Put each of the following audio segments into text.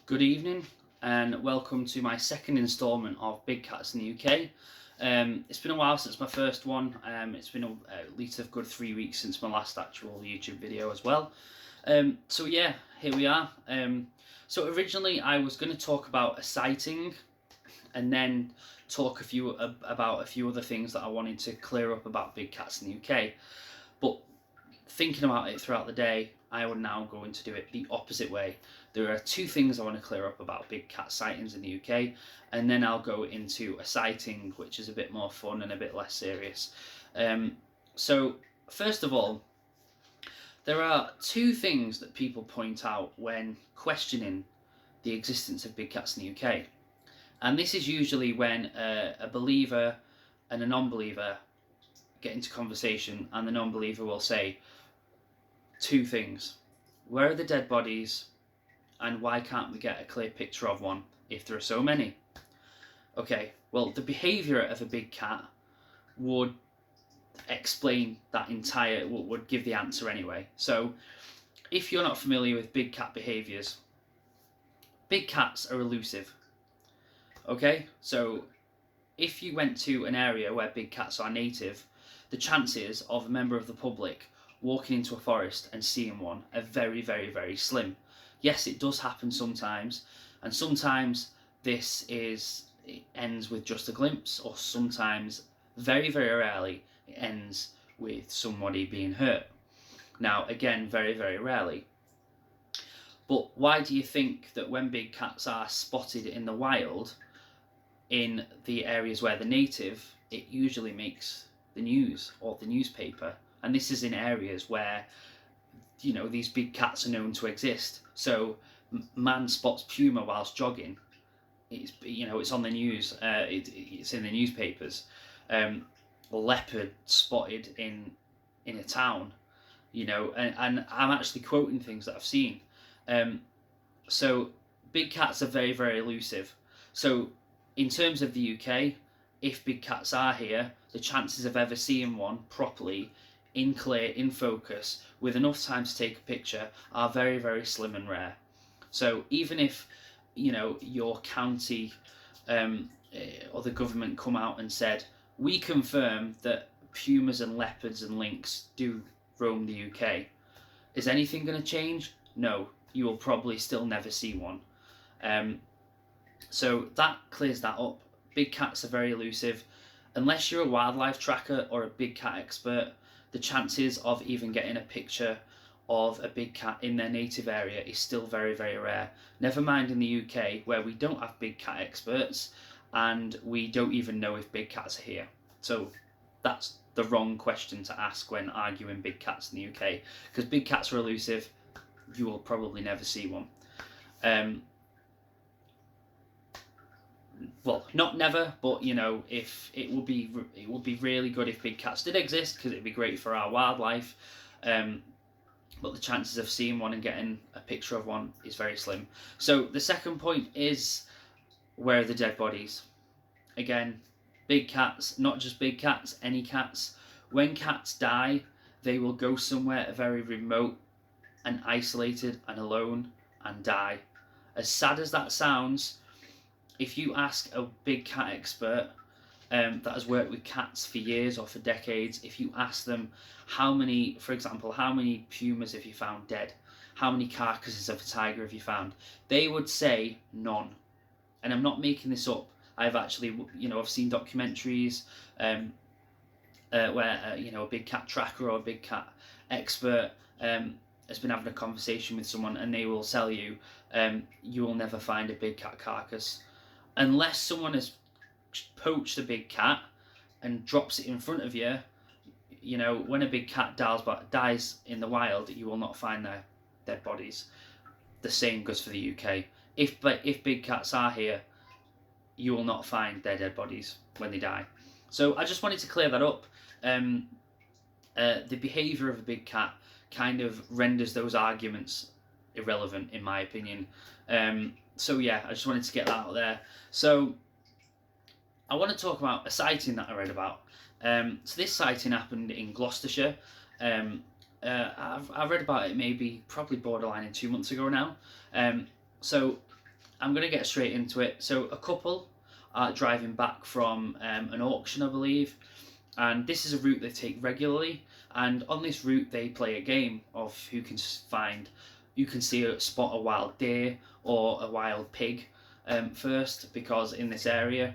Good evening and welcome to my second instalment of Big Cats in the UK. It's been a while since my first one. It's been at least a good 3 weeks since my last actual YouTube video as well. So yeah, here we are. So originally I was going to talk about a sighting and then talk about a few other things that I wanted to clear up about big cats in the UK. But thinking about it throughout the day, I would now going to do it the opposite way. There are two things I want to clear up about big cat sightings in the UK, and then I'll go into a sighting which is a bit more fun and a bit less serious. So first of all, there are two things that people point out when questioning the existence of big cats in the UK. And this is usually when a believer and a non-believer get into conversation, and the non-believer will say two things. Where are the dead bodies, and why can't we get a clear picture of one if there are so many? Okay, well, the behaviour of a big cat would explain that would give the answer anyway. So if you're not familiar with big cat behaviours, big cats are elusive. Okay, so if you went to an area where big cats are native, the chances of a member of the public walking into a forest and seeing one are very, very, very slim. Yes, it does happen sometimes, and sometimes it ends with just a glimpse, or sometimes, very, very rarely, it ends with somebody being hurt. Now, again, very, very rarely. But why do you think that when big cats are spotted in the wild, in the areas where they're native, it usually makes the news or the newspaper? And this is in areas where, these big cats are known to exist. So man spots puma whilst jogging, it's on the news, it's in the newspapers. Leopard spotted in a town, and I'm actually quoting things that I've seen. So big cats are very, very elusive. So in terms of the UK, if big cats are here, the chances of ever seeing one properly, in clear, in focus, with enough time to take a picture, are very, very slim and rare. So even if, your county or the government come out and said, we confirm that pumas and leopards and lynx do roam the UK, is anything going to change? No, you will probably still never see one. So that clears that up. Big cats are very elusive. Unless you're a wildlife tracker or a big cat expert, the chances of even getting a picture of a big cat in their native area is still very, very rare. Never mind in the UK, where we don't have big cat experts and we don't even know if big cats are here. So that's the wrong question to ask when arguing big cats in the UK, because big cats are elusive. You will probably never see one. Well, not never, but if it would be really good if big cats did exist, because it'd be great for our wildlife. But the chances of seeing one and getting a picture of one is very slim. So the second point is, where are the dead bodies? Again, big cats, not just big cats, any cats. When cats die, they will go somewhere very remote and isolated and alone and die. As sad as that sounds, if you ask a big cat expert that has worked with cats for years or for decades, if you ask them how many pumas have you found dead, how many carcasses of a tiger have you found, they would say none. And I'm not making this up. I've actually, I've seen documentaries where a big cat tracker or a big cat expert has been having a conversation with someone, and they will tell you, you will never find a big cat carcass unless someone has poached a big cat and drops it in front of you. When a big cat dies in the wild, you will not find their dead bodies. The same goes for the UK. If big cats are here, you will not find their dead bodies when they die. So I just wanted to clear that up. The behaviour of a big cat kind of renders those arguments irrelevant, in my opinion. So yeah, I just wanted to get that out there. So I want to talk about a sighting that I read about. So this sighting happened in Gloucestershire. I've read about it probably borderline 2 months ago now. So I'm going to get straight into it. So a couple are driving back from an auction, I believe, and this is a route they take regularly. And on this route, they play a game of who can spot a wild deer or a wild pig first, because in this area,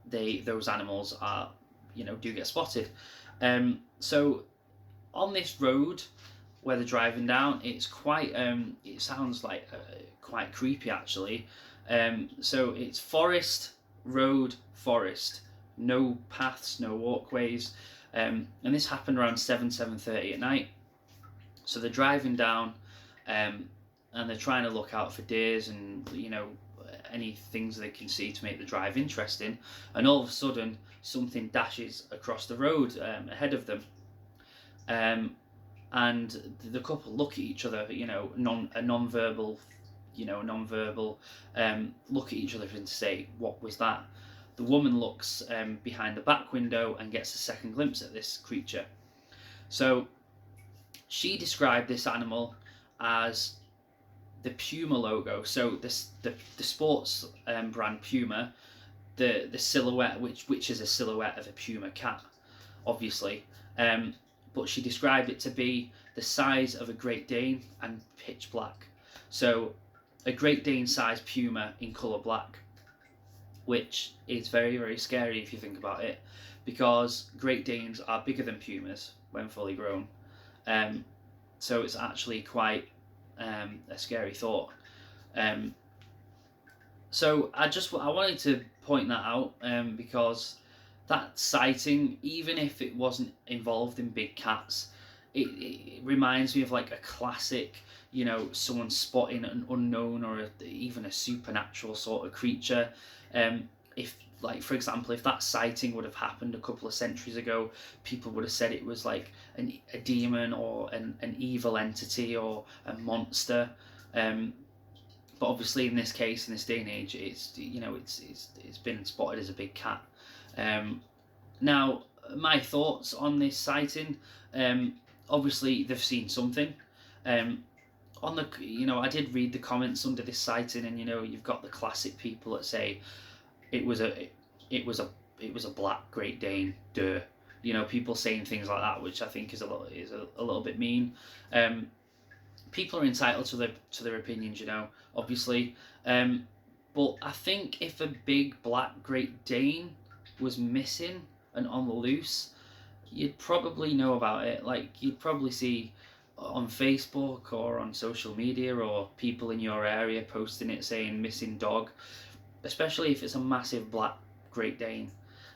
those animals are, do get spotted. So on this road where they're driving down, it's quite it sounds like quite creepy actually. So it's forest, road, forest, no paths, no walkways, and this happened around 7:30 at night. So they're driving down, and they're trying to look out for deers and any things they can see to make the drive interesting. And all of a sudden, something dashes across the road ahead of them. And the couple look at each other, non-verbal look at each other and say, "What was that?" The woman looks behind the back window and gets a second glimpse at this creature. So she described this animal as the Puma logo. So the sports brand Puma, the silhouette, which is a silhouette of a puma cat, obviously. But she described it to be the size of a Great Dane and pitch black. So a Great Dane size puma in colour black, which is very, very scary if you think about it, because Great Danes are bigger than pumas when fully grown. So it's actually quite a scary thought. So I wanted to point that out because that sighting, even if it wasn't involved in big cats, it reminds me of like a classic, someone spotting an unknown or even a supernatural sort of creature. If, like, for example, if that sighting would have happened a couple of centuries ago, people would have said it was like a demon or an evil entity or a monster. But obviously, in this case, in this day and age, it's been spotted as a big cat. Now, my thoughts on this sighting. Obviously, they've seen something. I did read the comments under this sighting, and you've got the classic people that say it was a black Great Dane. Duh. People saying things like that, which I think is a little bit mean. People are entitled to their opinions, obviously. But I think if a big black Great Dane was missing and on the loose, you'd probably know about it. Like, you'd probably see on Facebook or on social media or people in your area posting it saying missing dog, especially if it's a massive black Great Dane.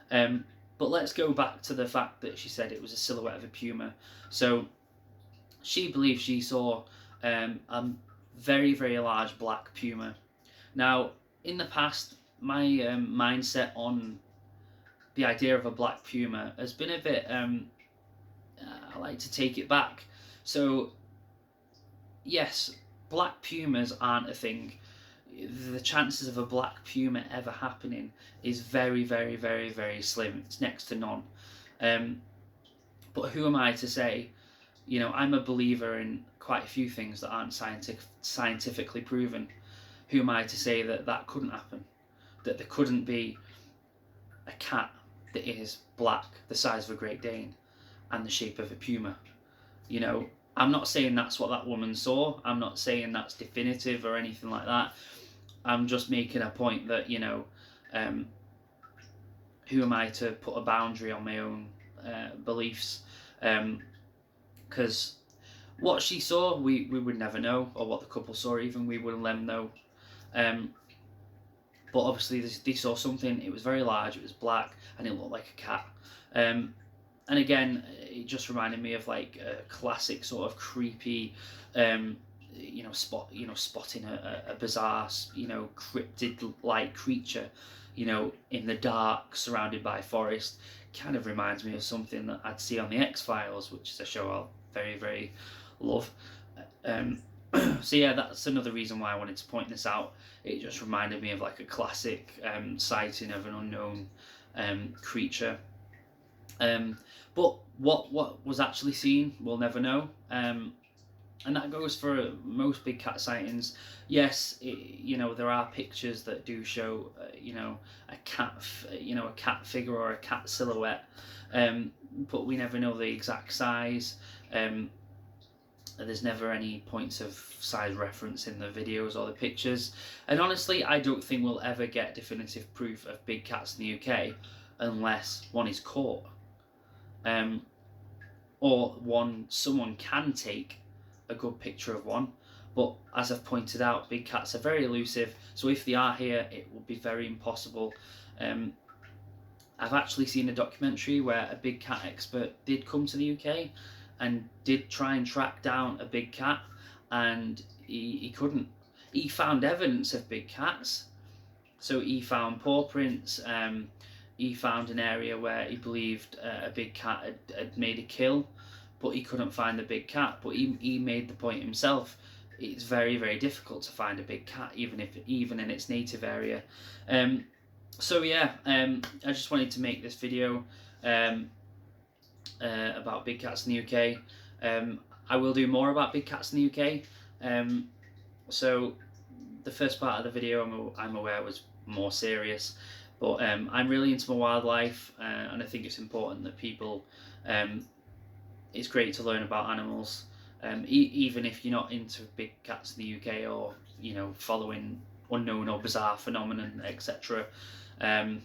But let's go back to the fact that she said it was a silhouette of a puma. So she believes she saw a very, very large black puma. Now, in the past, my mindset on the idea of a black puma has been a bit, I like to take it back. So, yes, black pumas aren't a thing. The chances of a black puma ever happening is very, very, very, very slim. It's next to none. But who am I to say? I'm a believer in quite a few things that aren't scientifically proven. Who am I to say that couldn't happen? That there couldn't be a cat that is black, the size of a Great Dane, and the shape of a puma. I'm not saying that's what that woman saw. I'm not saying that's definitive or anything like that. I'm just making a point that, who am I to put a boundary on my own beliefs? Because what she saw, we would never know, or what the couple saw even, we wouldn't let them know. But obviously they saw something. It was very large, it was black, and it looked like a cat. And again, it just reminded me of like a classic sort of creepy, spotting a bizarre, cryptid-like creature, in the dark, surrounded by forest. Kind of reminds me of something that I'd see on the X-Files, which is a show I very, very love. So yeah, that's another reason why I wanted to point this out. It just reminded me of like a classic sighting of an unknown creature. But what was actually seen, we'll never know. And that goes for most big cat sightings. Yes, you know, there are pictures that do show, you know, a cat, a cat figure or a cat silhouette, but we never know the exact size. There's never any points of size reference in the videos or the pictures, and honestly, I don't think we'll ever get definitive proof of big cats in the UK unless one is caught, or someone can take a good picture of one. But as I've pointed out, big cats are very elusive, so if they are here, it will be very impossible. I've actually seen a documentary where a big cat expert did come to the UK and did try and track down a big cat, and he couldn't. He found evidence of big cats, so he found paw prints. He found an area where he believed a big cat had made a kill, but he couldn't find the big cat. But he made the point himself. It's very, very difficult to find a big cat, even in its native area. So yeah, I just wanted to make this video about big cats in the UK. I will do more about big cats in the UK. So the first part of the video, I'm aware, was more serious, but I'm really into my wildlife, and I think it's important that people. It's great to learn about animals, even if you're not into big cats in the UK, or following unknown or bizarre phenomenon, etc. Yeah,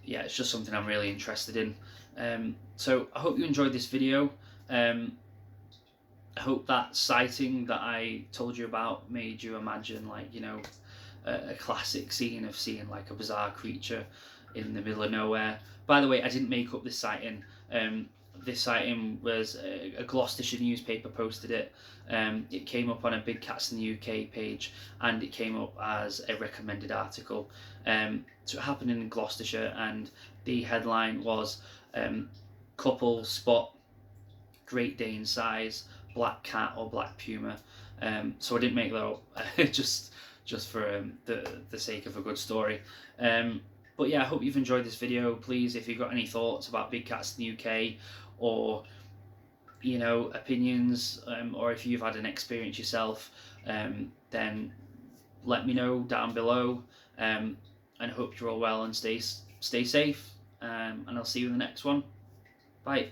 it's just something I'm really interested in. So I hope you enjoyed this video. I hope that sighting that I told you about made you imagine, like, a classic scene of seeing like a bizarre creature in the middle of nowhere. By the way, I didn't make up this sighting. This sighting was a Gloucestershire newspaper posted it. It came up on a Big Cats in the UK page, and it came up as a recommended article. So it happened in Gloucestershire, and the headline was couple spot Great Dane size black cat or black puma. So I didn't make that up just for the sake of a good story. But yeah, I hope you've enjoyed this video. Please, if you've got any thoughts about big cats in the UK, or opinions, or if you've had an experience yourself, then let me know down below. And hope you're all well and stay safe. And I'll see you in the next one. Bye.